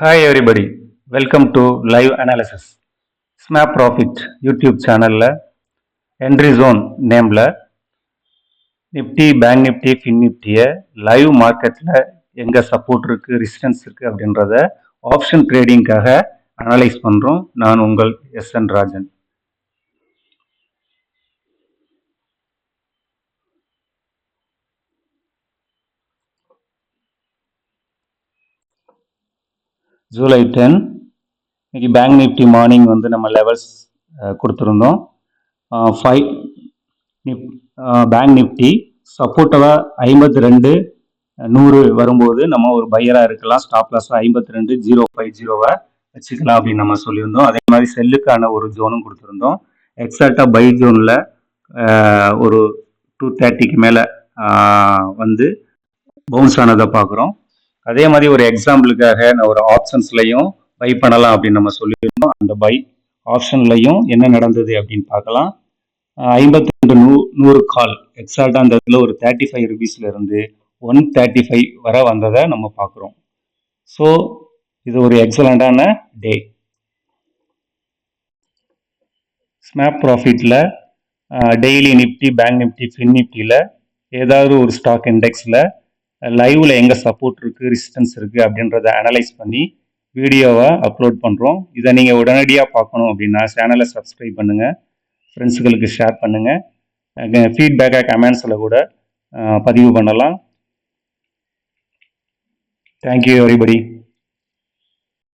Hi everybody, welcome to live analysis. Snap Profit YouTube channel entry zone nameல Nifty bank Nifty fin நிப்டியை live மார்க்கெட்ல எங்க support இருக்கு resistance இருக்கு அப்படின்றத ஆப்ஷன் ட்ரேடிங்காக அனலைஸ் பண்றோம். நான் உங்கள் SN ராஜன். ஜூலை 10 இன்னைக்கு பேங்க் நிப்டி மார்னிங் நம்ம லெவல்ஸ் கொடுத்துருந்தோம். பேங்க் நிப்டி சப்போர்ட்டாக 52,100 வரும்போது நம்ம ஒரு பையராக இருக்கலாம். ஸ்டாப் லாஸ் 52,050 வச்சுக்கலாம் அப்படின்னு நம்ம சொல்லியிருந்தோம். அதே மாதிரி செல்லுக்கான ஒரு ஜோனும் கொடுத்துருந்தோம். எக்ஸாக்டாக பை ஜோனில் ஒரு 230க்கு மேலே வந்து பவுன்ஸ் ஆனதை பார்க்குறோம். அதே மாதிரி ஒரு எக்ஸாம்பிளுக்காக நான் ஒரு ஆப்ஷன்ஸ்லையும் பை பண்ணலாம் அப்படின்னு நம்ம சொல்லியிருந்தோம். அந்த பை ஆப்ஷன்லையும் என்ன நடந்தது அப்படின்னு பார்க்கலாம். 52,100 கால் எக்ஸாக்டாக அந்த இதில் ஒரு 35 ருபீஸ்ல இருந்து 135 வர வந்ததை நம்ம பார்க்குறோம். ஸோ இது ஒரு எக்ஸலண்டான டே. ஸ்னாப் ப்ராஃபிட்டில் daily Nifty bank Nifty fin நிப்டியில் ஏதாவது ஒரு ஸ்டாக் இண்டெக்ஸில் லைவில் எங்கே சப்போர்ட் இருக்குது ரெசிஸ்டன்ஸ் இருக்குது அப்படின்றத அனலைஸ் பண்ணி வீடியோவை அப்லோட் பண்ணுறோம். இதை நீங்கள் உடனடியாக பார்க்கணும் அப்படின்னா சேனலை சப்ஸ்கிரைப் பண்ணுங்கள், ஃப்ரெண்ட்ஸுகளுக்கு ஷேர் பண்ணுங்கள், ஃபீட்பேக்காக கமெண்ட்ஸில் கூட பதிவு பண்ணலாம். Thank you everybody.